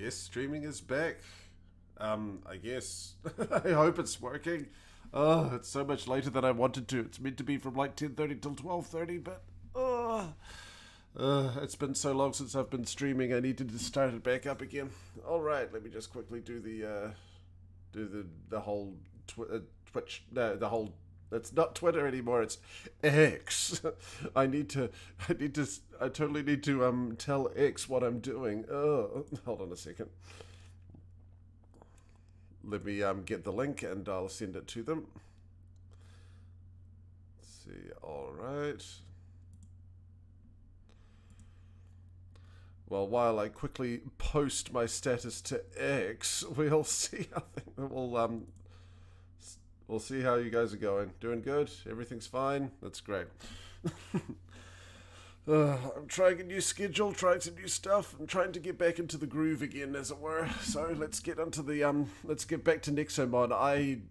Yes, streaming is back. I guess. I hope it's working. Oh, it's so much later than I wanted to. It's meant to be from like 10:30 till 12:30, but it's been so long since I've been streaming. I needed to start it back up again. All right, let me just quickly do the whole Twitch. No, the whole. It's not Twitter anymore. It's X. I totally need to tell X what I'm doing. Oh, hold on a second. Let me get the link and I'll send it to them. Let's see. All right. Well, while I quickly post my status to X, we'll see. I think we'll see how you guys are going. Doing good? Everything's fine? That's great. I'm trying a new schedule, trying some new stuff. I'm trying to get back into the groove again, as it were. So let's get onto the let's get back to Nexomon.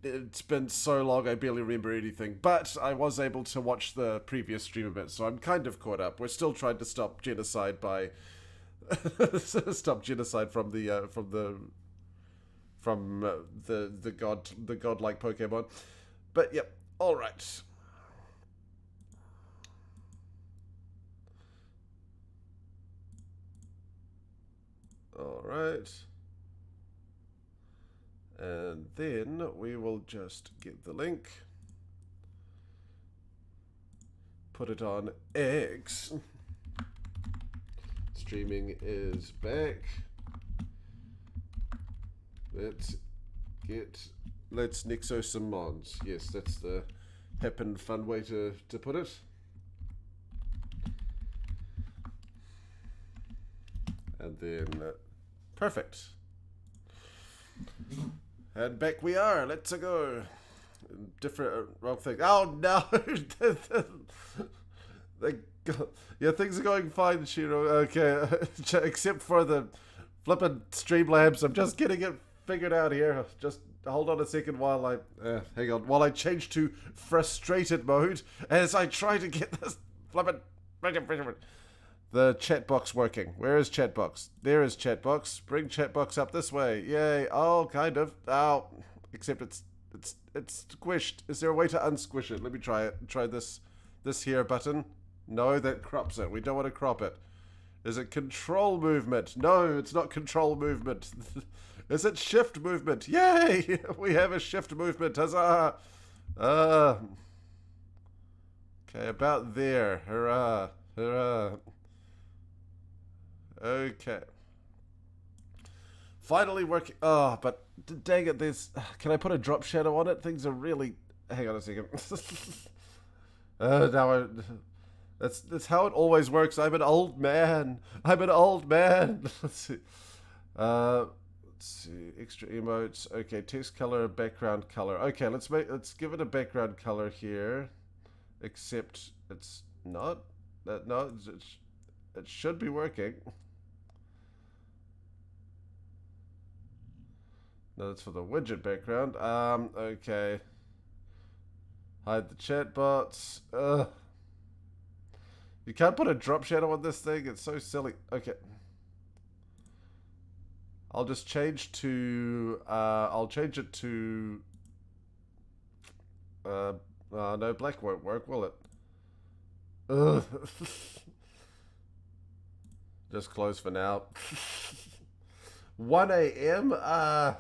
It's been so long, I barely remember anything. But I was able to watch the previous stream a bit, so I'm kind of caught up. We're still trying to stop genocide by stop genocide from the godlike Pokemon. But yep, all right. All right. And then we will just get the link. Put it on X. Streaming is back. Let's Nexo some mons. Yes, that's the hip and fun way to put it. And then, perfect. And back we are. Let's go. Different, wrong thing. Oh no! Yeah, things are going fine, Shiro. Okay, except for the flippin' Streamlabs. I'm just getting it figured out here. Just hold on a second while hang on. While I change to frustrated mode as I try to get this flippin' the chat box working. Where is chat box? There is chat box. Bring chat box up this way. Yay. Oh, kind of. Oh, except it's squished. Is there a way to unsquish it? Let me try it. Try this here button. No, that crops it. We don't want to crop it. Is it control movement? No, it's not control movement. Is it shift movement? Yay! We have a shift movement. Huzzah! Okay, about there. Hurrah. Hurrah. Okay. Finally working. Oh, but dang it, can I put a drop shadow on it? Things are really... Hang on a second. That's how it always works. I'm an old man. I'm an old man. Let's see. Extra emotes. Okay, text color, background color. Okay, let's give it a background color here. Except it's not. No, it should be working. No, that's for the widget background. Okay. Hide the chat bots. Ugh. You can't put a drop shadow on this thing. It's so silly. Okay. I'll just change to... I'll change it to... no, black won't work, will it? Ugh. Just close for now. 1 a.m. I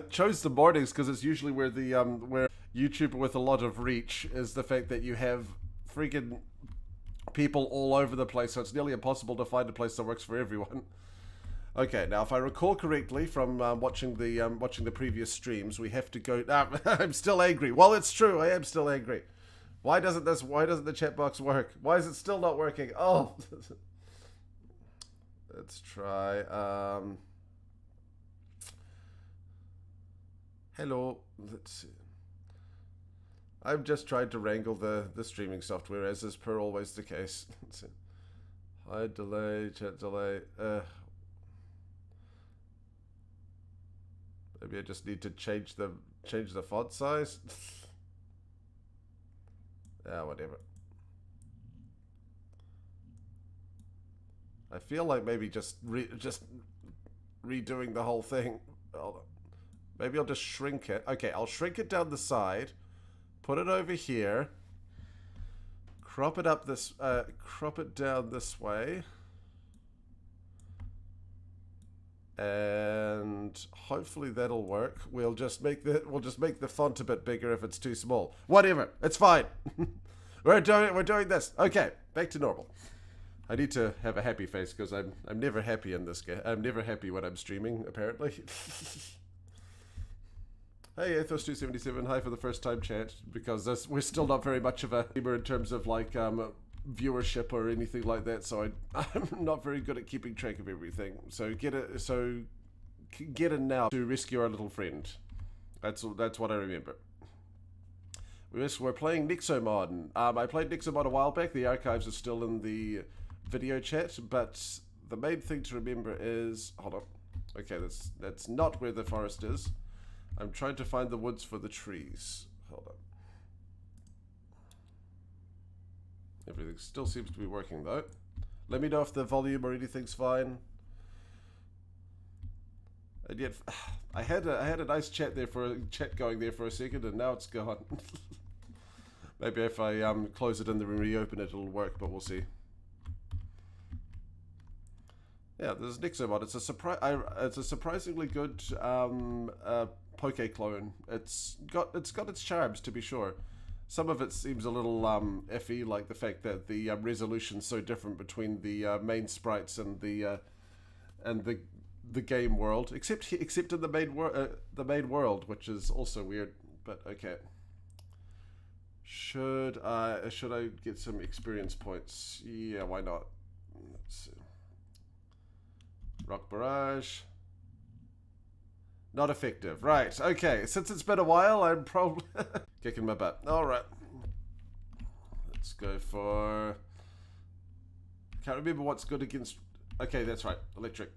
chose the mornings because it's usually where the where YouTuber with a lot of reach is the fact that you have freaking people all over the place, so it's nearly impossible to find a place that works for everyone. Okay, now if I recall correctly from watching the previous streams, we have to go. I'm still angry. Well, it's true. I am still angry. Why doesn't the chat box work? Why is it still not working? Oh. Let's try. Hello. Let's see. I'm just trying to wrangle the streaming software, as is per always the case. Let's see. Hide delay, chat delay. Maybe I just need to change the font size. Whatever. I feel like maybe just redoing the whole thing. Hold on. Maybe I'll just shrink it. Okay, I'll shrink it down the side. Put it over here. Crop it up this, crop it down this way. And hopefully that'll work. We'll just make the font a bit bigger if it's too small. Whatever, it's fine. we're doing this. Okay, back to normal. I need to have a happy face because I'm never happy in this game. I'm never happy when I'm streaming, apparently. Hey, Athos277, hi for the first time chat, because we're still not very much of a gamer in terms of like viewership or anything like that, so I'm not very good at keeping track of everything. So get in now to rescue our little friend. That's what I remember. We're playing Nexomon. I played Nexomon a while back. The archives are still in the video chat, but the main thing to remember is, hold on. Okay, that's not where the forest is. I'm trying to find the woods for the trees. Hold on. Everything still seems to be working though. Let me know if the volume or anything's fine. And yet, I had a nice chat going there for a second, and now it's gone. Maybe if I close it and then reopen it, it'll work, but we'll see. Yeah, there's Nexomon. It's a surprisingly good Poke clone. It's got its charms, to be sure. Some of it seems a little iffy, like the fact that the resolution's so different between the main sprites and the game world, except in the main world, which is also weird. But okay. Should I get some experience points? Yeah, why not? Let's see. Rock barrage. Not effective. Right, okay. Since it's been a while, I'm probably kicking my butt. Alright. Let's go for... Can't remember what's good against... Okay, that's right. Electric.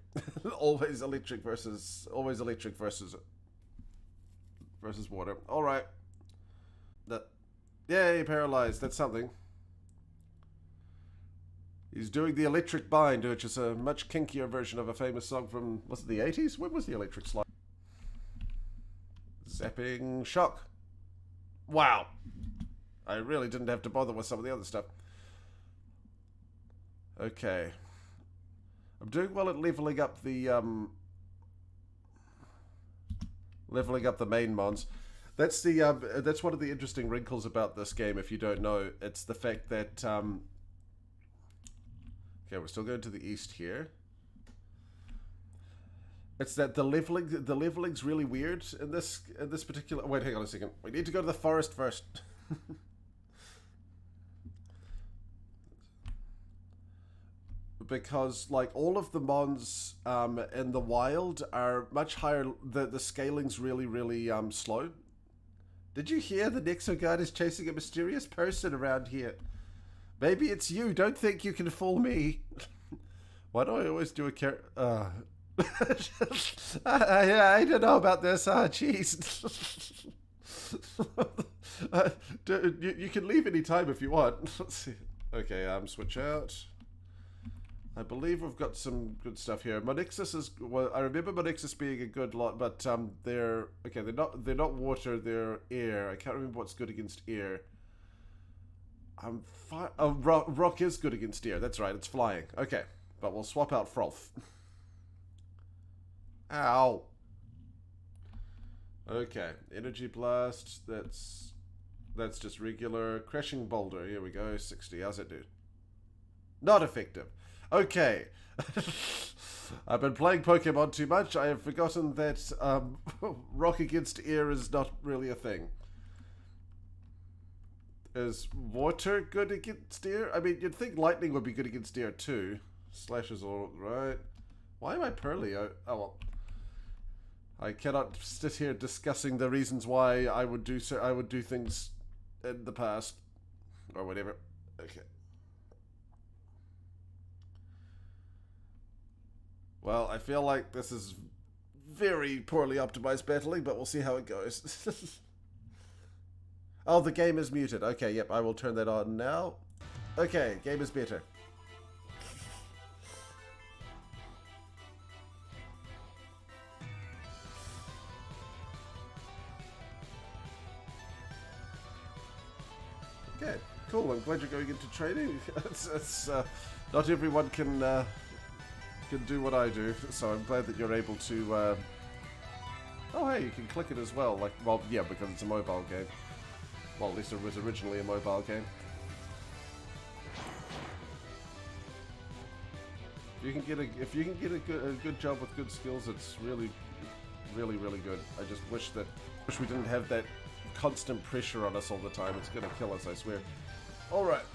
always electric versus water. Alright. Yay, paralyzed. That's something. He's doing the electric bind, which is a much kinkier version of a famous song from, was it the 80s? When was the electric slide? Zapping shock. Wow. I really didn't have to bother with some of the other stuff. Okay. I'm doing well at leveling up the main mons. That's one of the interesting wrinkles about this game, if you don't know. It's the fact that okay, we're still going to the east here. It's that the leveling's really weird in this particular... Wait, hang on a second. We need to go to the forest first. Because like all of the mons in the wild are much higher. The scaling's really slow. Did you hear the Nexoguard is chasing a mysterious person around here? Maybe it's you. Don't think you can fool me. Why do I always do a I don't know about this. Jeez. You can leave any time if you want. Let's see. Okay, switch out. I believe we've got some good stuff here. Monixus is... Well, I remember Monixus being a good lot, but they're... Okay, they're not water, they're air. I can't remember what's good against air. Oh, rock is good against air. That's right, it's flying. Okay, but we'll swap out Froth. Ow. Okay, Energy Blast. That's just regular. Crashing Boulder. Here we go. 60. How's it do? Not effective. Okay. I've been playing Pokemon too much. I have forgotten that rock against air is not really a thing. Is water good against air? I mean, you'd think lightning would be good against air too. Slash is all right. Why am I pearly? Oh well. I cannot sit here discussing the reasons why I would do things in the past or whatever. Okay. Well, I feel like this is very poorly optimized battling, but we'll see how it goes. Oh, the game is muted. Okay, yep, I will turn that on now. Okay, game is better. Okay, cool. I'm glad you're going into training. Not everyone can do what I do, so I'm glad that you're able to. Oh, hey, you can click it as well. Like, well, yeah, because it's a mobile game. Well, at least it was originally a mobile game. If you can get a good job with good skills, it's really good. I just wish we didn't have that constant pressure on us all the time. It's gonna kill us, I swear. All right,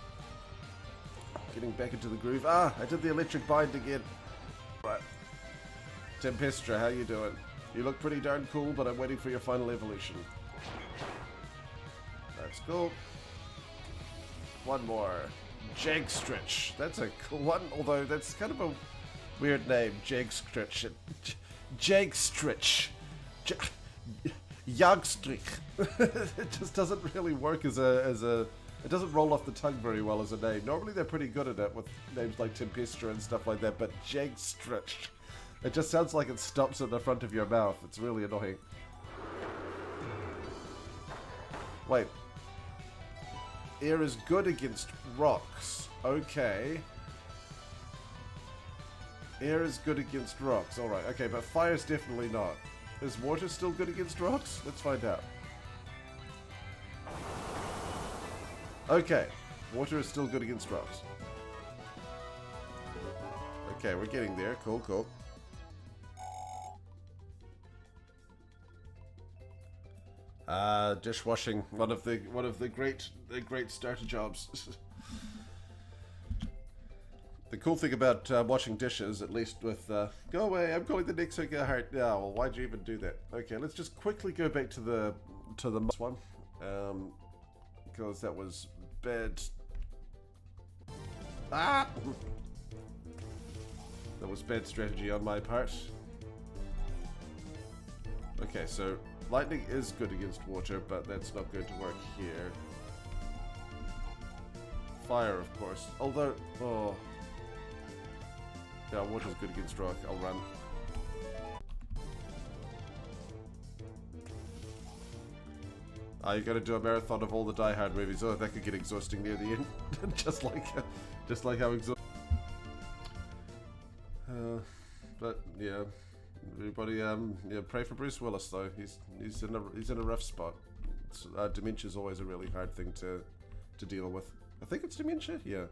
getting back into the groove. Ah, I did the electric bind again. Right, Tempestra, how you doing? You look pretty darn cool, but I'm waiting for your final evolution. That's cool. One more. Jagstretch. That's a cool one, although that's kind of a weird name. Jagstretch. Jagstretch. Jagstrich. It just doesn't really work as a. It doesn't roll off the tongue very well as a name. Normally they're pretty good at it with names like Tempestra and stuff like that, but Jagstretch. It just sounds like it stops at the front of your mouth. It's really annoying. Wait. Air is good against rocks. Okay. Air is good against rocks. Alright, okay, but fire's definitely not. Is water still good against rocks? Let's find out. Okay. Water is still good against rocks. Okay, we're getting there. Cool, cool. Dishwashing, one of the great starter jobs. The cool thing about washing dishes, at least with go away, I'm calling the Nexomon heart. Yeah, well, why'd you even do that? Okay, let's just quickly go back to the one, because that was bad. Ah, that was bad strategy on my part. Okay, so lightning is good against water, but that's not going to work here. Fire, of course. Although, oh. Yeah, water's good against rock. I'll run. You gotta do a marathon of all the Die Hard movies. Oh, that could get exhausting near the end. just like how exhausting. But yeah. Everybody, yeah, pray for Bruce Willis though. He's in a rough spot. Dementia is always a really hard thing to deal with. I think it's dementia, yeah,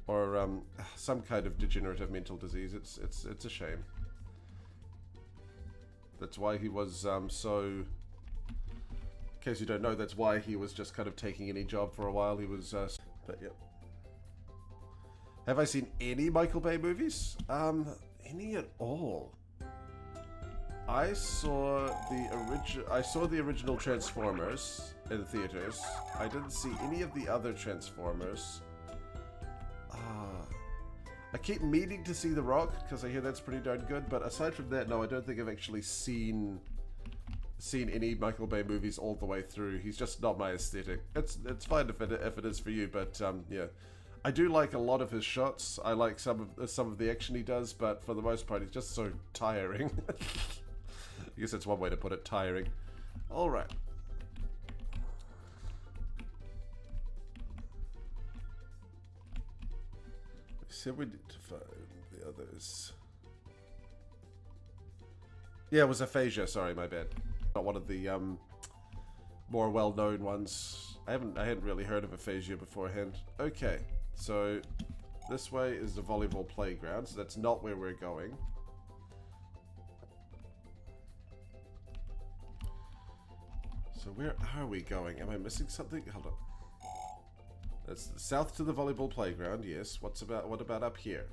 or some kind of degenerative mental disease. It's a shame. That's why he was so. In case you don't know, that's why he was just kind of taking any job for a while. He was, but yeah. Have I seen any Michael Bay movies? Any at all? I saw the original Transformers in theaters. I didn't see any of the other Transformers. I keep meaning to see The Rock because I hear that's pretty darn good. But aside from that, no, I don't think I've actually seen any Michael Bay movies all the way through. He's just not my aesthetic. It's fine if it is for you, but yeah. I do like a lot of his shots. I like some of the action he does, but for the most part, he's just so tiring. I guess that's one way to put it, tiring. All right. We said we need to find the others. Yeah, it was aphasia. Sorry, my bad. Not one of the more well-known ones. I hadn't really heard of aphasia beforehand. Okay. So, this way is the volleyball playground, so that's not where we're going. So where are we going? Am I missing something? Hold on. That's south to the volleyball playground, yes. What about up here?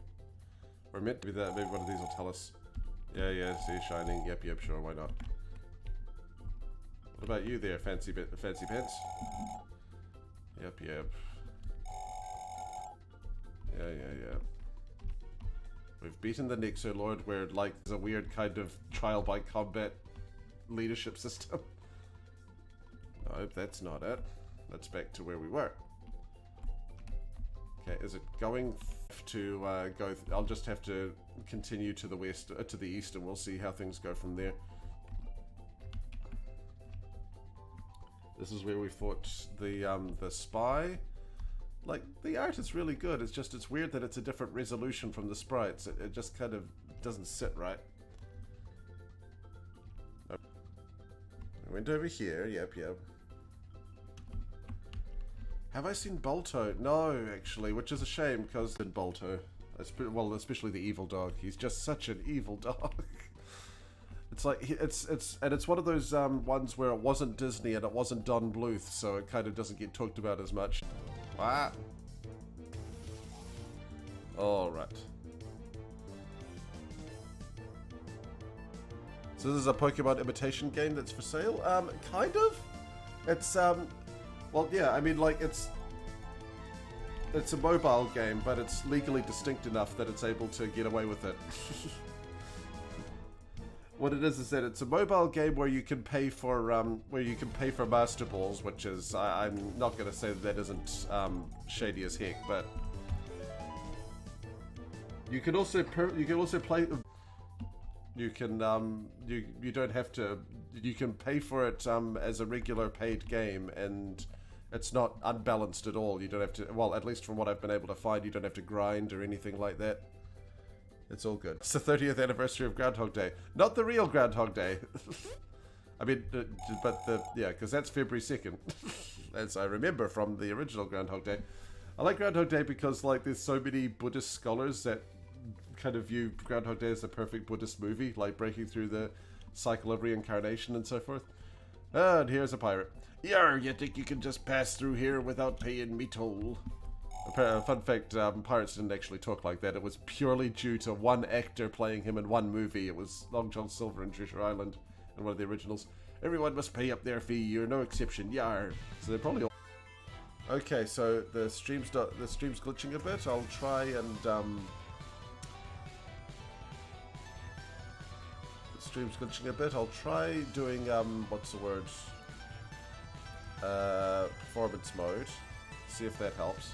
We're meant to be there. Maybe one of these will tell us. Yeah, see, shining. Yep, sure, why not? What about you there, fancy pants? Yep. Yeah. We've beaten the Nexolord, where like there's a weird kind of trial by combat leadership system. No, that's not it. That's back to where we were. Okay, is it going to go? I'll just have to continue to the west, to the east, and we'll see how things go from there. This is where we fought the spy. Like, the art is really good. It's just, it's weird that it's a different resolution from the sprites. It just kind of doesn't sit right. I went over here. Yep. Have I seen Bolto? No, actually, which is a shame, because in Bolto, well, especially the evil dog. He's just such an evil dog. It's like, it's one of those ones where it wasn't Disney and it wasn't Don Bluth, so it kind of doesn't get talked about as much. Ah. Alright. So this is a Pokemon imitation game that's for sale? Kind of? It's, well, yeah, I mean, like, it's a mobile game, but it's legally distinct enough that it's able to get away with it. What it is that it's a mobile game where you can pay for Master Balls, which is I'm not going to say that isn't shady as heck, but you can also play. You can you don't have to. You can pay for it as a regular paid game, and it's not unbalanced at all. You don't have to. Well, at least from what I've been able to find, you don't have to grind or anything like that. It's all good. It's the 30th anniversary of Groundhog Day. Not the real Groundhog Day. I mean, but yeah, because that's February 2nd. As I remember from the original Groundhog Day. I like Groundhog Day because, like, there's so many Buddhist scholars that kind of view Groundhog Day as the perfect Buddhist movie, like breaking through the cycle of reincarnation and so forth. And here's a pirate. Yarr, you think you can just pass through here without paying me toll? Fun fact, pirates didn't actually talk like that. It was purely due to one actor playing him in one movie. It was Long John Silver in Treasure Island, in one of the originals. Everyone must pay up their fee, you're no exception, yar. So they're probably all... Okay, so the stream's glitching a bit. I'll try and the stream's glitching a bit. I'll try doing what's the word? Performance mode. See if that helps.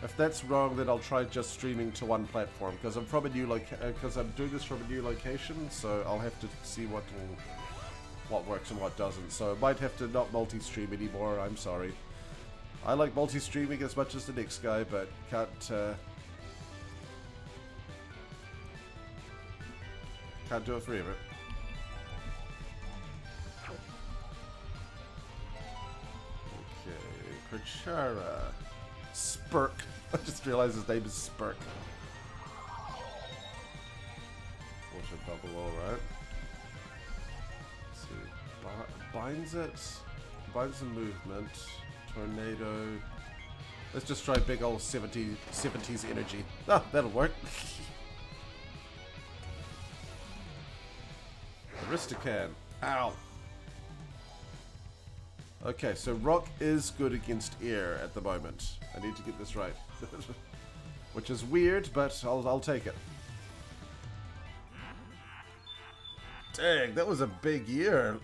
If that's wrong, then I'll try just streaming to one platform, because I'm from a new because I'm doing this from a new location, so I'll have to see what works and what doesn't. So I might have to not multi-stream anymore. I'm sorry. I like multi-streaming as much as the next guy, but can't do it forever. Okay, Perchara. Spurk. I just realized his name is Spurk. Water bubble, alright. Let's see. Binds it. Binds the movement. Tornado. Let's just try big old 70s energy. Ah, that'll work. Aristocan. Ow. Okay, so rock is good against air at the moment. I need to get this right. Which is weird, but I'll take it. Dang, that was a big year.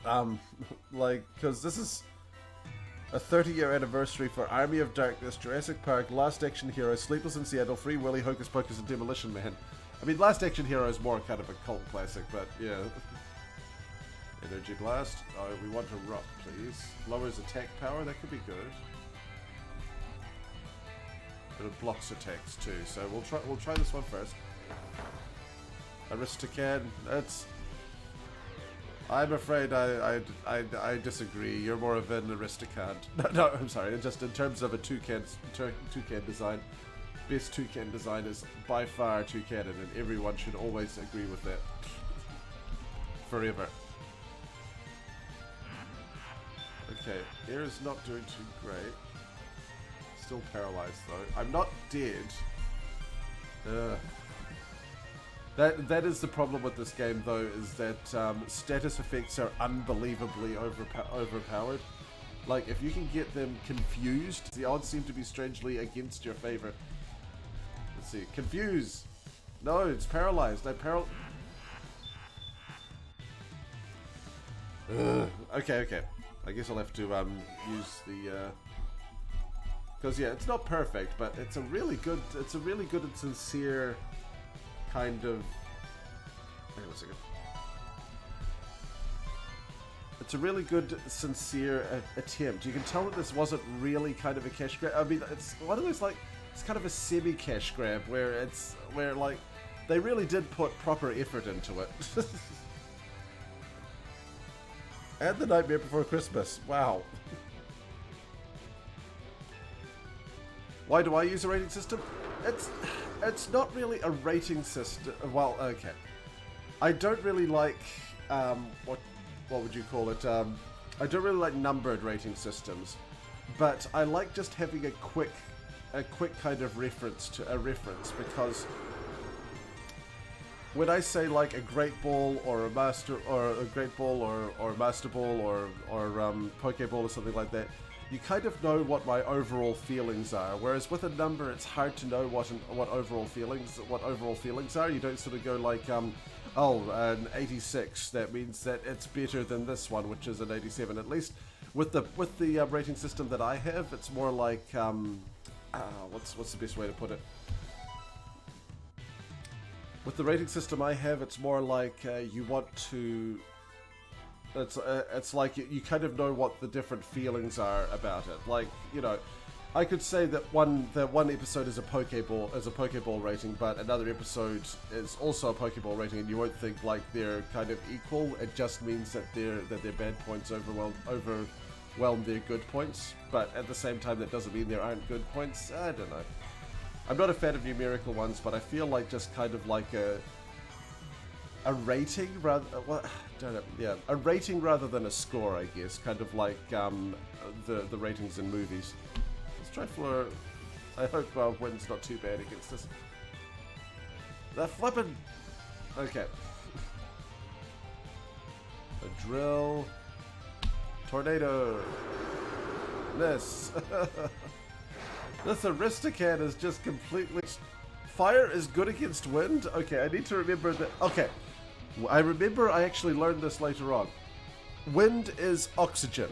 Like, because this is a 30-year anniversary for Army of Darkness, Jurassic Park, Last Action Hero, Sleepless in Seattle, Free Willy, Hocus Pocus, and Demolition Man. I mean, Last Action Hero is more kind of a cult classic, but yeah. Energy Blast. Oh, we want a rock, please. Lowers attack power. That could be good. But it blocks attacks too. So we'll try this one first. Aristocan. That's. I'm afraid I disagree. You're more of an Aristocan. No, I'm sorry. Just in terms of a toucan design, best toucan design is by far Toucanon, and everyone should always agree with that. Forever. Okay, air is not doing too great. Still paralyzed though. I'm not dead. That is the problem with this game though, is that status effects are unbelievably overpowered. Like, if you can get them confused, the odds seem to be strangely against your favor. Let's see. Confuse! No, it's paralyzed. Okay. I guess I'll have to use the because yeah, it's not perfect, but it's a really good and sincere kind of. Hang on a second. It's a really good, sincere attempt. You can tell that this wasn't really kind of a cash grab. I mean, it's one of those, like, it's kind of a semi-cash grab where like, they really did put proper effort into it. And The Nightmare Before Christmas. Wow. Why do I use a rating system? It's not really a rating system. Well, okay. I don't really like, what would you call it? I don't really like numbered rating systems, but I like just having a quick kind of reference to a reference, because when I say like a great ball or a master or a great ball or a master ball or pokeball or something like that, you kind of know what my overall feelings are. Whereas with a number, it's hard to know what overall feelings are. You don't sort of go like, oh, an 86. That means that it's better than this one, which is an 87. At least with the rating system that I have, it's more like what's the best way to put it? With the rating system I have, it's more like you want to. It's like you kind of know what the different feelings are about it. Like, you know, I could say that one episode is a Pokeball rating, but another episode is also a Pokeball rating, and you won't think like they're kind of equal. It just means that their bad points overwhelm their good points. But at the same time, that doesn't mean there aren't good points. I don't know. I'm not a fan of numerical ones, but I feel like just kind of like a rating rather. Well, don't know. Yeah, a rating rather than a score, I guess. Kind of like the ratings in movies. Let's try for. I hope wind's not too bad against this. The flippin'. Okay. A drill. Tornado. This. This Aristocat is just completely... Fire is good against wind? Okay, I need to remember that... Okay. I remember I actually learned this later on. Wind is oxygen.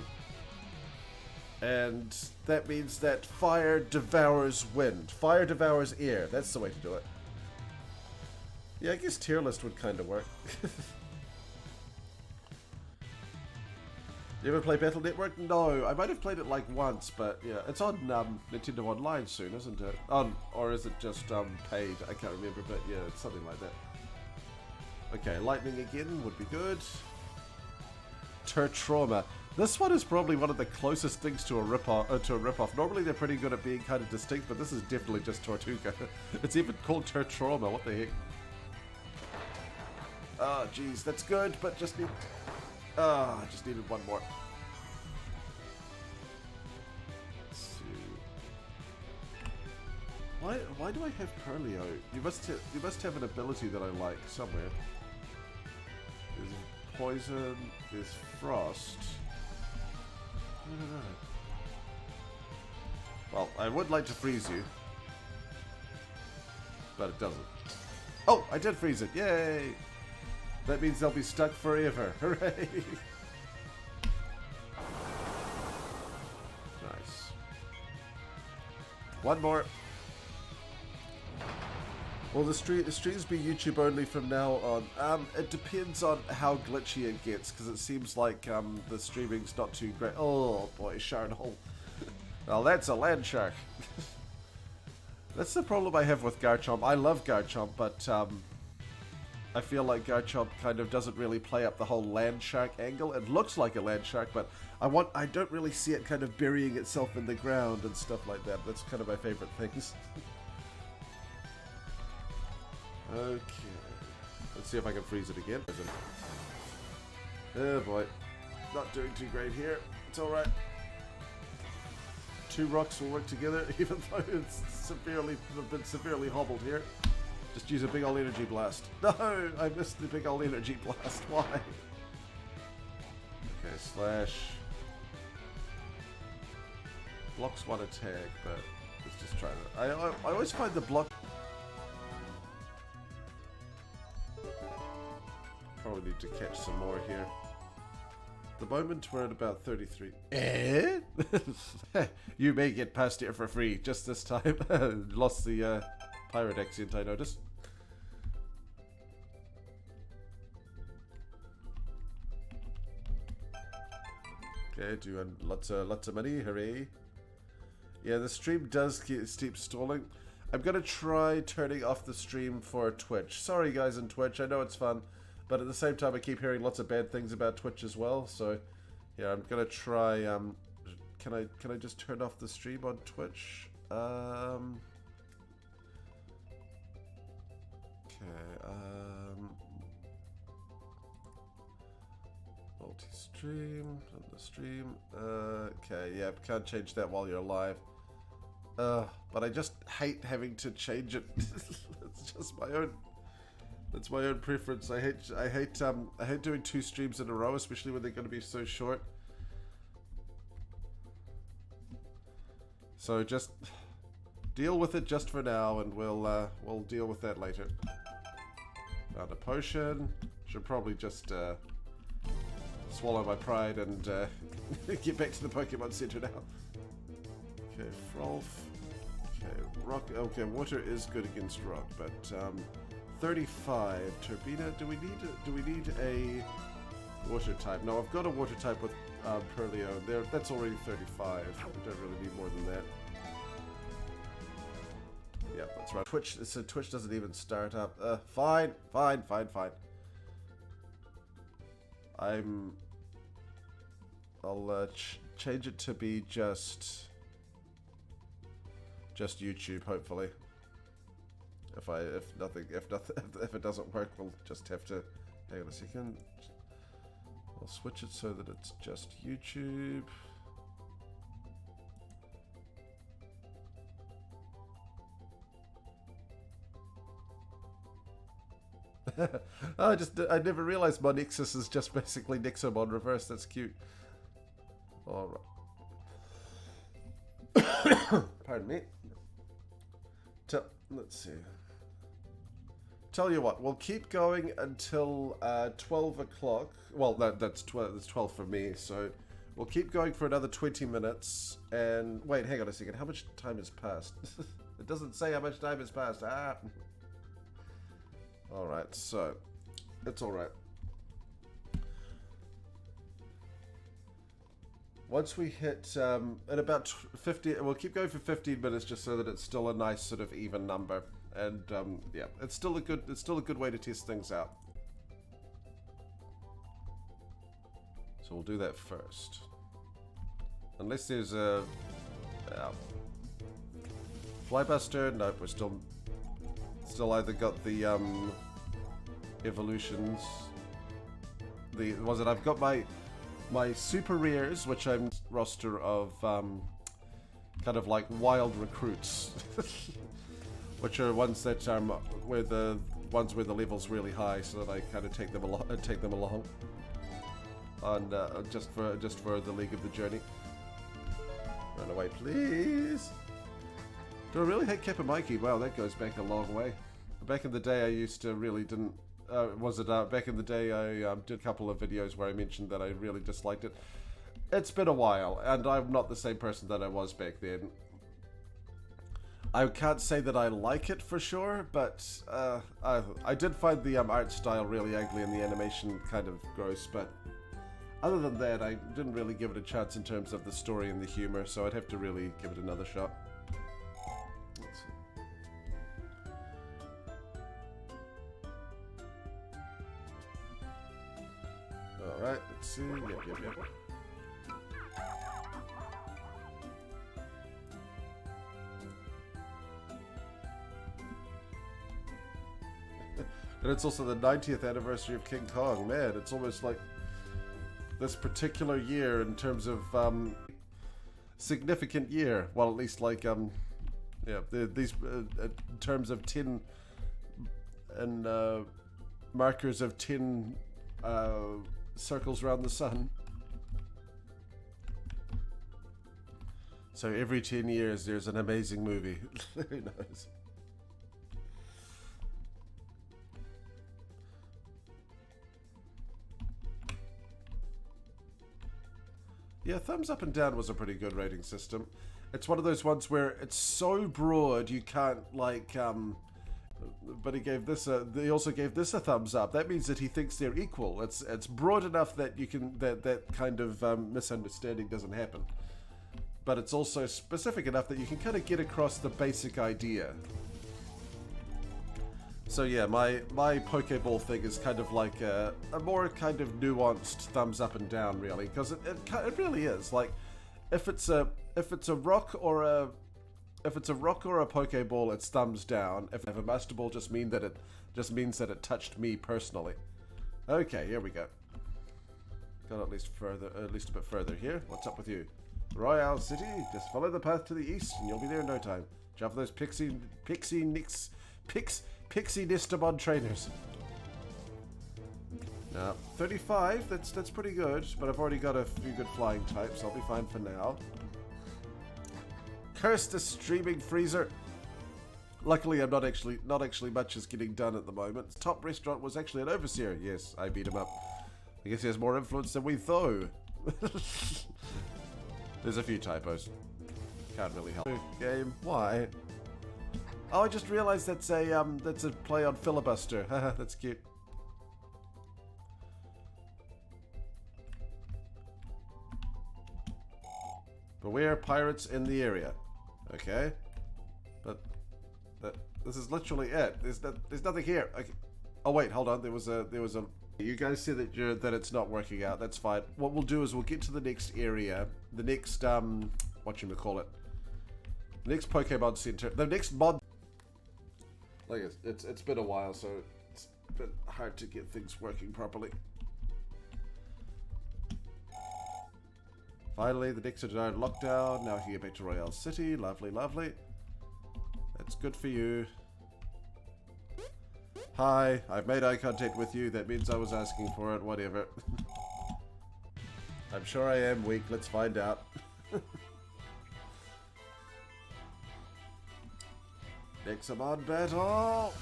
And that means that fire devours wind. Fire devours air. That's the way to do it. Yeah, I guess tier list would kind of work. You ever play Battle Network? No, I might have played it like once, but yeah, it's on Nintendo Online soon, isn't it? Or is it just paid? I can't remember, but yeah, it's something like that. Okay, lightning again would be good. Turtrauma. This one is probably one of the closest things to a rip-off. Normally they're pretty good at being kind of distinct, but this is definitely just Tortuga. It's even called Turtrauma. What the heck? Oh, jeez, that's good, but just need. I just needed one more. Let's see. Why do I have Curlio? You must have an ability that I like somewhere. There's poison. There's frost. I don't know. Well, I would like to freeze you, but it doesn't. Oh, I did freeze it! Yay! That means they'll be stuck forever. Hooray! Nice. One more. Will the streams be YouTube only from now on? It depends on how glitchy it gets, because it seems like the streaming's not too great. Oh boy, Sharon Hole. Well, that's a land shark. That's the problem I have with Garchomp. I love Garchomp, but I feel like Garchomp kind of doesn't really play up the whole land shark angle. It looks like a land shark, but I don't really see it kind of burying itself in the ground and stuff like that. That's kind of my favorite things. Okay. Let's see if I can freeze it again. Oh boy. Not doing too great here. It's alright. Two rocks will work together, even though it's been severely hobbled here. Just use a big old energy blast. No! I missed the big old energy blast. Why? Okay, slash. Blocks one attack, but let's just try that. I always find the block. Probably need to catch some more here. The moment we're at about 33. Eh? You may get past here for free. Just this time. Lost the pirate accent, I noticed. Okay, doing lots of money, hooray. Yeah, the stream does keep stalling. I'm gonna try turning off the stream for Twitch. Sorry guys in Twitch, I know it's fun, but at the same time I keep hearing lots of bad things about Twitch as well, so yeah, I'm gonna try, can I just turn off the stream on Twitch? Multi-stream, on the stream, okay, yeah, can't change that while you're live. But I just hate having to change it. It's just my own, it's my own preference. I hate doing 2 streams in a row, especially when they're going to be so short. So just deal with it just for now, and we'll deal with that later. Found a potion. Should probably just swallow my pride and get back to the Pokemon Center now. Okay, Frolf. Okay, rock. Okay, water is good against rock, but 35 Turbina. Do we need a water type? No, I've got a water type with Perleo. There, that's already 35. I don't really need more than that. Yeah, that's right. Twitch. So Twitch doesn't even start up. Fine. I'll change it to be just YouTube, hopefully. If it doesn't work, we'll just have to hang on a second. I'll switch it so that it's just YouTube. I never realized my Nexus is just basically Nexomon reverse. That's cute. All right. Pardon me. Let's see. Tell you what, we'll keep going until 12 o'clock. Well, that's 12 for me, so we'll keep going for another 20 minutes. And wait, hang on a second. How much time has passed? It doesn't say how much time has passed. Ah. All right, so it's all right. Once we hit at about 50, we'll keep going for 15 minutes just so that it's still a nice sort of even number. And yeah, it's still a good way to test things out. So we'll do that first. Unless there's a Flybuster. Nope, we're still either got the evolutions. I've got my super rares, which I'm roster of kind of like wild recruits, which are ones that where the level's really high, so that I kind of take them along on just for the League of the Journey. Run away, please. Do I really hate Kappa Mikey? Wow, that goes back a long way. Back in the day, I used to really didn't. Back in the day, I did a couple of videos where I mentioned that I really disliked it. It's been a while, and I'm not the same person that I was back then. I can't say that I like it for sure, but I did find the art style really ugly and the animation kind of gross, but other than that, I didn't really give it a chance in terms of the story and the humor, so I'd have to really give it another shot. Let's see. Alright, let's see. Yep. And it's also the 90th anniversary of King Kong. Man, it's almost like this particular year in terms of significant year. Well, at least like yeah, these in terms of 10 and markers of 10 circles around the sun. So every 10 years there's an amazing movie. Who knows? Yeah, thumbs up and down was a pretty good rating system. It's one of those ones where it's so broad you can't like he gave this he also gave this a thumbs up. That means that he thinks they're equal. It's broad enough that you can that kind of misunderstanding doesn't happen. But it's also specific enough that you can kind of get across the basic idea. So yeah, my Pokeball thing is kind of like a more kind of nuanced thumbs up and down, really, because it really is. Like, if it's a rock or a Pokeball, it's thumbs down. If I have a Master Ball, just means that it touched me personally. Okay, here we go. Got at least a bit further here. What's up with you? Royale City. Just follow the path to the east, and you'll be there in no time. Jump those Pixie Nexomon trainers. Now, 35. That's pretty good, but I've already got a few good flying types. I'll be fine for now. Curse the streaming freezer. Luckily, I'm not actually much is getting done at the moment. Top restaurant was actually an overseer. Yes, I beat him up. I guess he has more influence than we thought. There's a few typos. Can't really help. Game. Why? Oh, I just realized that's a play on filibuster. Haha, that's cute. Beware pirates in the area. Okay, but this is literally it. There's nothing here. Okay. Oh wait, hold on. There was a. You guys see that it's not working out. That's fine. What we'll do is we'll get to the next area, the next whatchamacallit, the next Pokemon Center, the next mod. Like it's been a while, so it's been hard to get things working properly. Finally, the Nexomon are in lockdown. Now I can get back to Royale City. Lovely, lovely. That's good for you. Hi, I've made eye contact with you. That means I was asking for it. Whatever. I'm sure I am weak. Let's find out. Nexomon battle!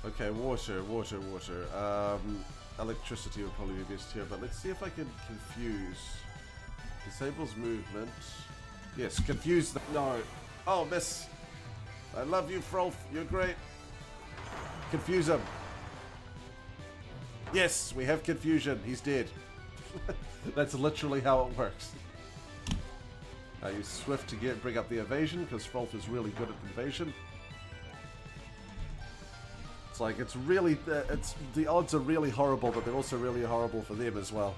Okay, water. Electricity would probably be best here, but let's see if I can confuse. Disables movement. Yes, confuse the... No. Oh, miss. I love you, Frolf. You're great. Confuse him. Yes, we have confusion. He's dead. That's literally how it works. I use Swift to bring up the evasion, because Frolf is really good at evasion. It's like, it's really, the odds are really horrible, but they're also really horrible for them as well.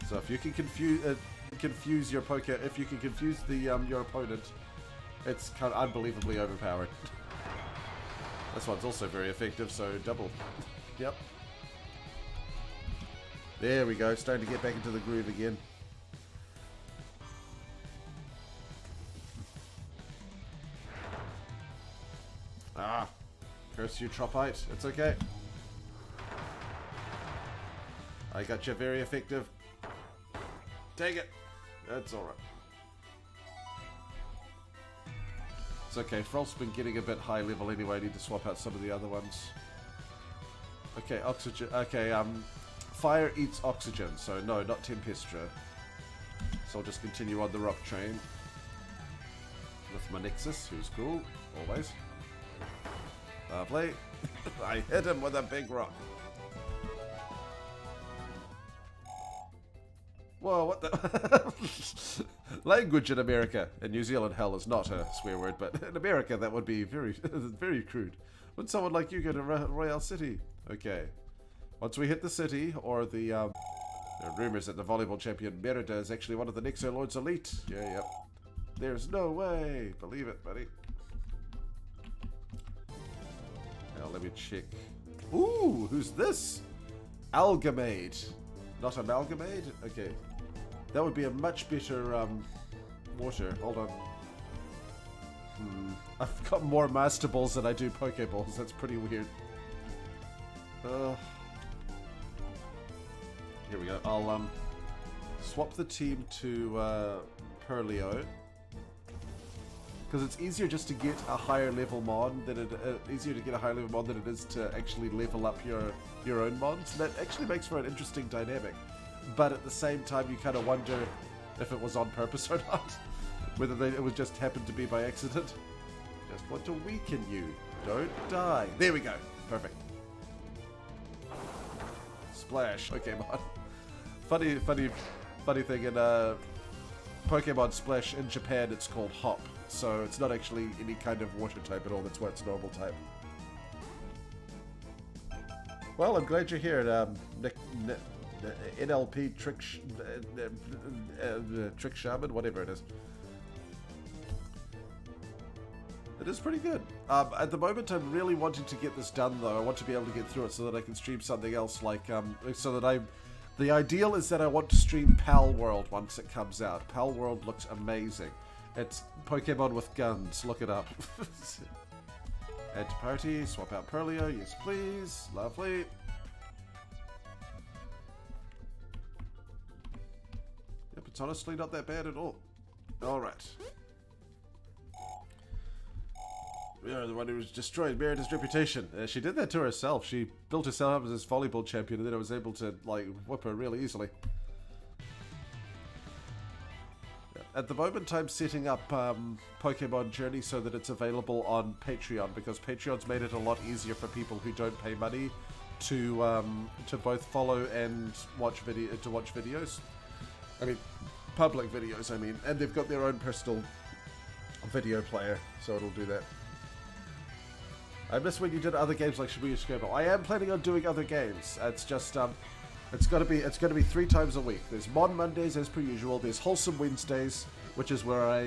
So if you can confuse your if you can confuse the your opponent, it's kind of unbelievably overpowered. This one's also very effective, so double. Yep. There we go, starting to get back into the groove again. Ah, curse you, Tropite. It's okay. I got you very effective. Take it. That's alright. It's okay. Frolf's been getting a bit high level anyway. I need to swap out some of the other ones. Okay, oxygen. Okay, fire eats oxygen. So no, not Tempestra. So I'll just continue on the rock train. With my Nexus, who's cool. Always. Lovely. I hit him with a big rock. Whoa, what the... Language in America. In New Zealand, hell is not a swear word, but in America that would be very, very crude. Would someone like you go to Royale City? Okay. Once we hit the city, or the, there are rumors that the volleyball champion Merida is actually one of the Nexo Lord's elite. Yeah, yep. There's no way. Believe it, buddy. Now let me check. Ooh, who's this? Algamade. Not Amalgamade? Okay. That would be a much better, water. Hold on. I've got more Master Balls than I do Pokeballs. That's pretty weird. Here we go. I'll, swap the team to, Purleo. Because it's easier just to get a higher level mod than easier to get a higher level mod than it is to actually level up your own mods. That actually makes for an interesting dynamic. But at the same time, you kind of wonder if it was on purpose or not. Whether it was just happened to be by accident. Just want to weaken you. Don't die. There we go. Perfect. Splash. Pokemon. Funny thing in Pokemon Splash in Japan, it's called Hop. So it's not actually any kind of water type at all. That's why it's normal type. Well, I'm glad you're here, NLP Trick Shaman, whatever it is. It is pretty good. At the moment, I'm really wanting to get this done, though. I want to be able to get through it so that I can stream something else, like, the ideal is that I want to stream Pal World once it comes out. Pal World looks amazing. It's Pokemon with guns. Look it up. Add to party, swap out Perlio, yes please, lovely. Yep, it's honestly not that bad at all. Alright. We are the one who was destroyed Merida's reputation. She did that to herself. She built herself up as this volleyball champion and then I was able to, like, whip her really easily. At the moment, I'm setting up Pokemon Journey so that it's available on Patreon, because Patreon's made it a lot easier for people who don't pay money to both follow and watch videos. I mean, public videos. I mean, and they've got their own personal video player, so it'll do that. I miss when you did other games like Shibuya Scribble. I am planning on doing other games. It's just It's gonna be 3 times a week. There's Mon Mondays as per usual. There's Wholesome Wednesdays, which is where I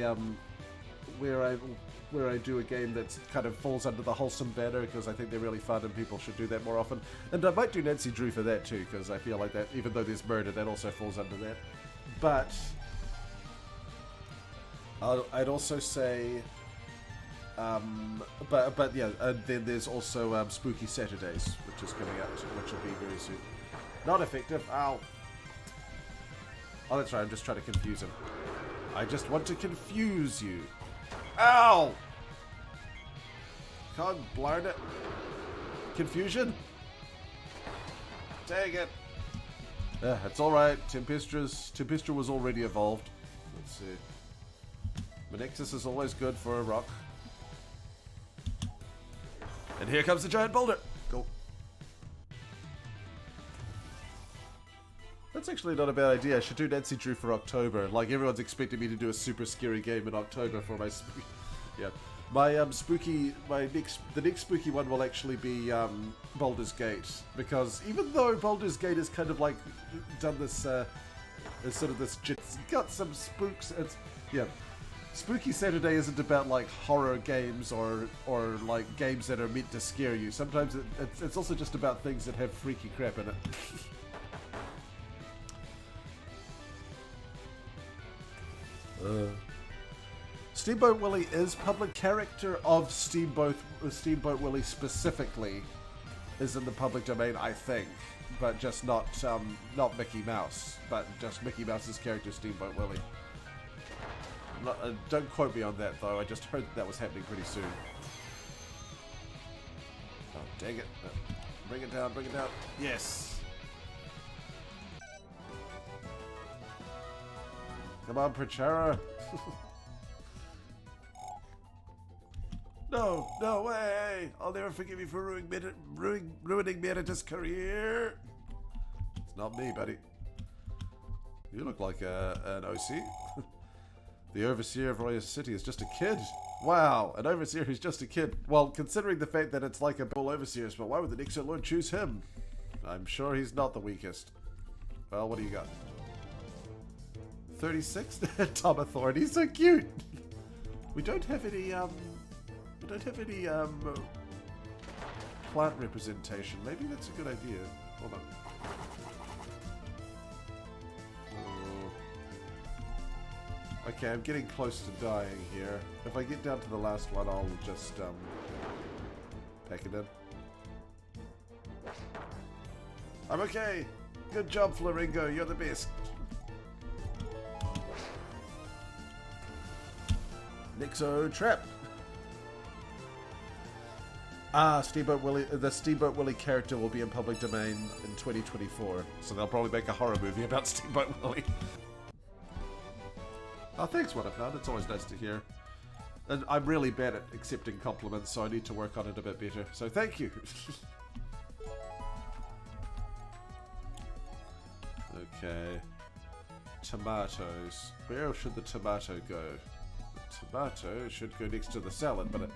do a game that kind of falls under the wholesome banner because I think they're really fun and people should do that more often. And I might do Nancy Drew for that too, because I feel like that, even though there's murder, that also falls under that. But I'd also say, but yeah, and then there's also Spooky Saturdays, which is coming out, which will be very soon. Not effective. Ow. Oh, that's right. I'm just trying to confuse him. I just want to confuse you. Ow! God blarn it. Confusion? Dang it. It's alright. Tempistra was already evolved. Let's see. Manexus is always good for a rock. And here comes the giant boulder. Go. That's actually not a bad idea. I should do Nancy Drew for October. Like, everyone's expecting me to do a super scary game in October for my... Yeah. My the next spooky one will actually be Baldur's Gate, because even though Baldur's Gate is kind of like done this sort of this, it's got some spooks. It's, yeah, Spooky Saturday isn't about like horror games or like games that are meant to scare you. Sometimes it's also just about things that have freaky crap in it. Steamboat Willie is public character of Steamboat Willie specifically is in the public domain, I think, but just not Mickey Mouse, but just Mickey Mouse's character Steamboat Willie. Don't quote me on that though. I just heard that was happening pretty soon. Oh dang it! Bring it down! Bring it down! Yes. Come on, Prachara. No, no way! I'll never forgive you for ruining Merida's career. It's not me, buddy. You look like an OC. The overseer of Royal City is just a kid. Wow, an overseer who's just a kid. Well, considering the fact that it's like a bull overseers, but why would the Nexomon Lord choose him? I'm sure he's not the weakest. Well, what do you got? 36? Tomathorn, he's so cute! We don't have any, plant representation. Maybe that's a good idea. Hold on. Okay, I'm getting close to dying here. If I get down to the last one, I'll just, pack it in. I'm okay! Good job, Flamingo, you're the best! Nexo Trap! Steamboat Willie, the Steamboat Willie character will be in public domain in 2024, so they'll probably make a horror movie about Steamboat Willie. Oh, thanks, what I've done. It's always nice to hear. And I'm really bad at accepting compliments, so I need to work on it a bit better. So thank you. Okay. Tomatoes. Where should the tomato go? The tomato should go next to the salad, but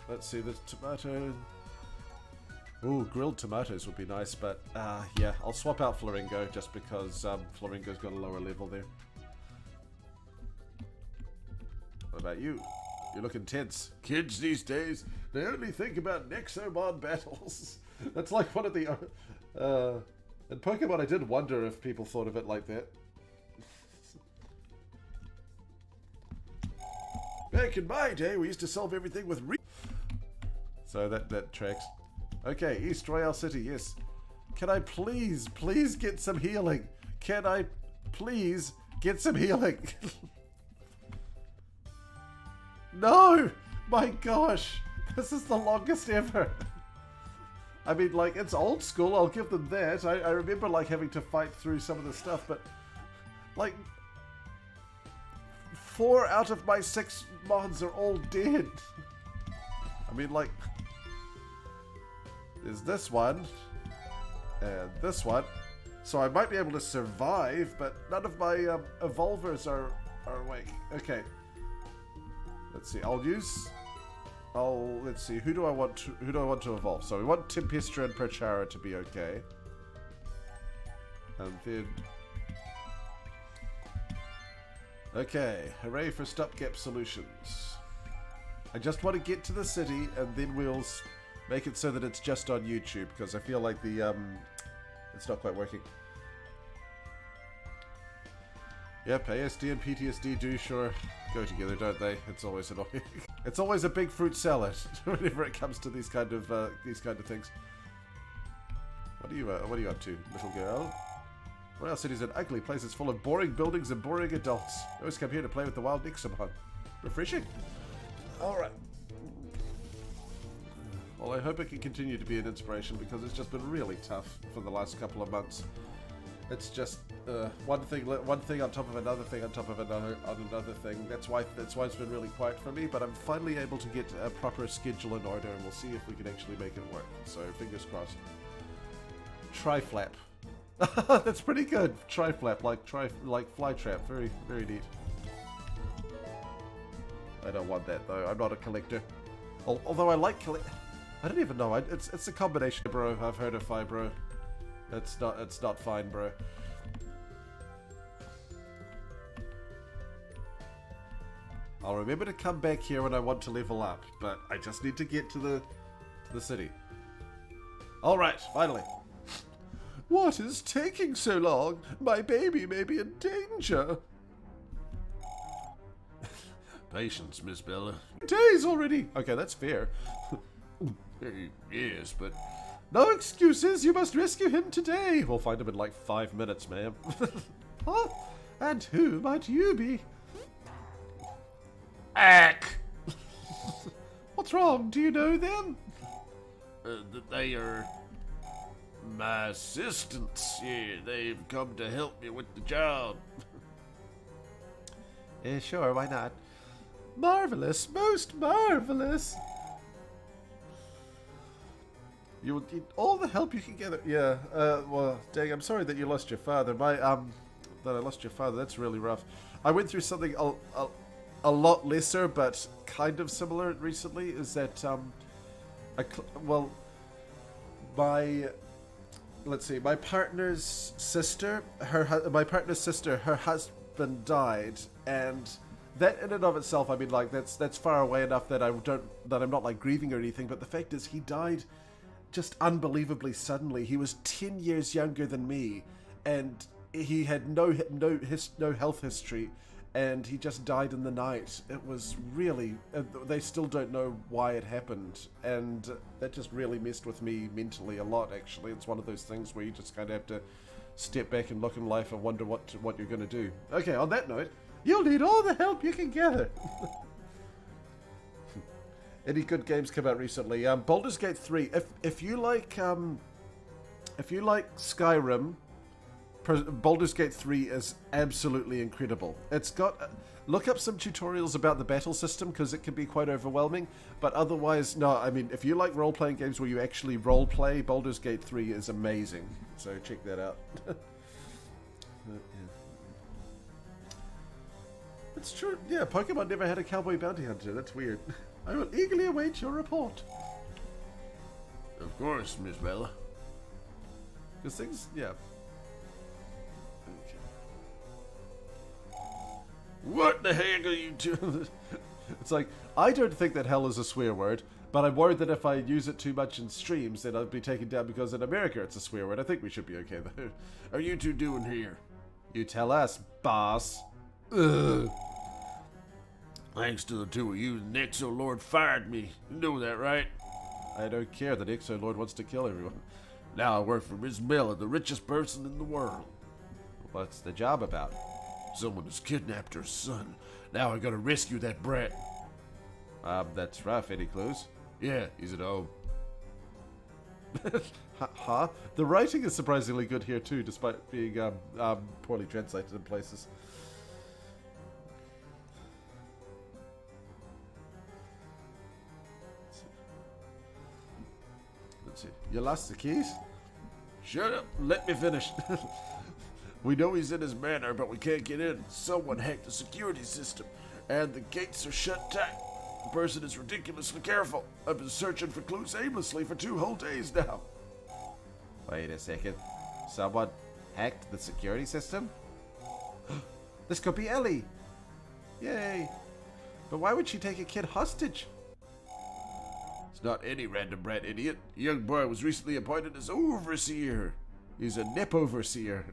let's see, the tomato... Ooh, grilled tomatoes would be nice, but yeah, I'll swap out Flamingo just because Flamingo's got a lower level there. What about you? You look intense. Kids these days, they only think about Nexomon battles. That's like one of the... in Pokemon, I did wonder if people thought of it like that. Back in my day, we used to solve everything with So that tracks. Okay, East Royale City, yes. Can I please get some healing? Can I please get some healing? No! My gosh! This is the longest ever. I mean, like, it's old school, I'll give them that. I remember, like, having to fight through some of the stuff, but, like, 4 out of my 6 mods are all dead. I mean, like, there's this one, and this one, so I might be able to survive, but none of my evolvers are awake. Okay. Let's see. Let's see. Who do I want to evolve? So we want Tempestra and Perchara to be okay. And then okay, hooray for stopgap solutions. I just want to get to the city and then we'll make it so that it's just on YouTube because I feel like the it's not quite working. Yep, ASD and PTSD do sure go together, don't they? It's always annoying. It's always a big fruit salad whenever it comes to these kind of things. What are you up to, little girl? Royale City's an ugly place. It's full of boring buildings and boring adults. I always come here to play with the wild Nexomon. Refreshing. All right. Well, I hope it can continue to be an inspiration because it's just been really tough for the last couple of months. It's just one thing on top of another thing on top of another thing. That's why it's been really quiet for me. But I'm finally able to get a proper schedule in order, and we'll see if we can actually make it work. So fingers crossed. Tri-flap. That's pretty good. Tri-flap, like fly trap. Very, very neat. I don't want that though. I'm not a collector. Although I like I don't even know. It's a combination, bro. I've heard of Fibro. It's not fine, bro. I'll remember to come back here when I want to level up, but I just need to get to the city. All right, finally. What is taking so long? My baby may be in danger. Patience, Miss Bella. Days already. Okay, that's fair. Yes, but no excuses. You must rescue him today. We'll find him in like 5 minutes, ma'am. Huh? And who might you be? Ack. What's wrong? Do you know them? They are my assistants. Yeah, they've come to help me with the job. Sure, why not? Marvelous, most marvelous. You will need all the help you can get. Yeah. Well, dang. I'm sorry that you lost your father. That I lost your father. That's really rough. I went through something a lot lesser, but kind of similar recently. Is that my partner's sister. Her husband died, and that in and of itself, I mean, like that's far away enough that I'm not like grieving or anything. But the fact is, he died just unbelievably suddenly. He was 10 years younger than me, and he had no health history, and he just died in the night. It was really, they still don't know why it happened, and that just really messed with me mentally a lot, actually. It's one of those things where you just kind of have to step back and look in life and wonder what you're going to do. Okay, on that note, you'll need all the help you can gather. Any good games come out recently? Baldur's Gate 3. If you like Skyrim, Baldur's Gate 3 is absolutely incredible. It's got... look up some tutorials about the battle system, because it can be quite overwhelming. But otherwise, no, I mean, if you like role-playing games where you actually role-play, Baldur's Gate 3 is amazing. So check that out. It's true. Yeah, Pokemon never had a cowboy bounty hunter. That's weird. I will eagerly await your report. Of course, Miss Bella. Because things, yeah. Okay. What the heck are you doing? It's like, I don't think that hell is a swear word, but I'm worried that if I use it too much in streams, then I'll be taken down because in America it's a swear word. I think we should be okay, though. Are you two doing here? You tell us, boss. Ugh. Thanks to the two of you, the Nexo Lord fired me. You know that, right? I don't care. The Nexo Lord wants to kill everyone. Now I work for Miss Bella, the richest person in the world. What's the job about? Someone has kidnapped her son. Now I gotta rescue that brat. That's rough. Any clues? Yeah, he's at home. Huh? The writing is surprisingly good here too, despite being poorly translated in places. Let's see. You lost the keys? Shut up, let me finish. We know he's in his manor, but we can't get in. Someone hacked the security system, and the gates are shut tight. The person is ridiculously careful. I've been searching for clues aimlessly for 2 whole days now. Wait a second. Someone hacked the security system? This could be Ellie! Yay! But why would she take a kid hostage? It's not any random brat idiot. A young boy was recently appointed as overseer. He's a nip overseer.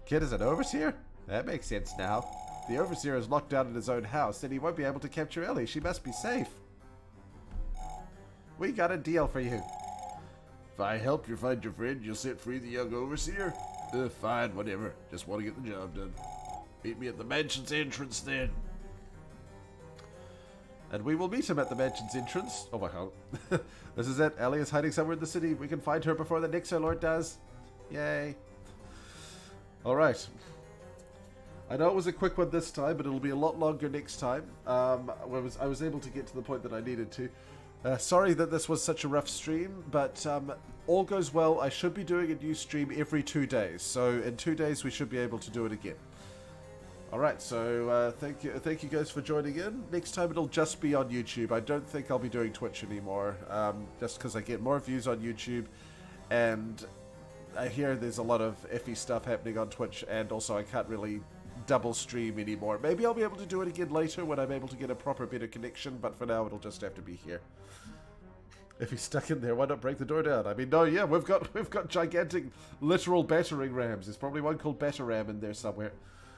Kid is an overseer? That makes sense now. The overseer is locked down in his own house, and he won't be able to capture Ellie. She must be safe. We got a deal for you. If I help you find your friend, you'll set free the young overseer? Fine, whatever. Just want to get the job done. Meet me at the mansion's entrance then. And we will meet him at the mansion's entrance. Oh my god. This is it. Ellie is hiding somewhere in the city. We can find her before the Nexo Lord does. Yay. Alright. I know it was a quick one this time, but it'll be a lot longer next time. I was able to get to the point that I needed to. Sorry that this was such a rough stream, but all goes well. I should be doing a new stream every 2 days. So in 2 days we should be able to do it again. Alright, so thank you guys for joining in. Next time it'll just be on YouTube. I don't think I'll be doing Twitch anymore, just because I get more views on YouTube, and I hear there's a lot of iffy stuff happening on Twitch, and also I can't really double stream anymore. Maybe I'll be able to do it again later when I'm able to get a proper better connection, but for now it'll just have to be here. If he's stuck in there, why not break the door down? I mean, no, yeah, we've got gigantic literal battering rams. There's probably one called Batter Ram in there somewhere.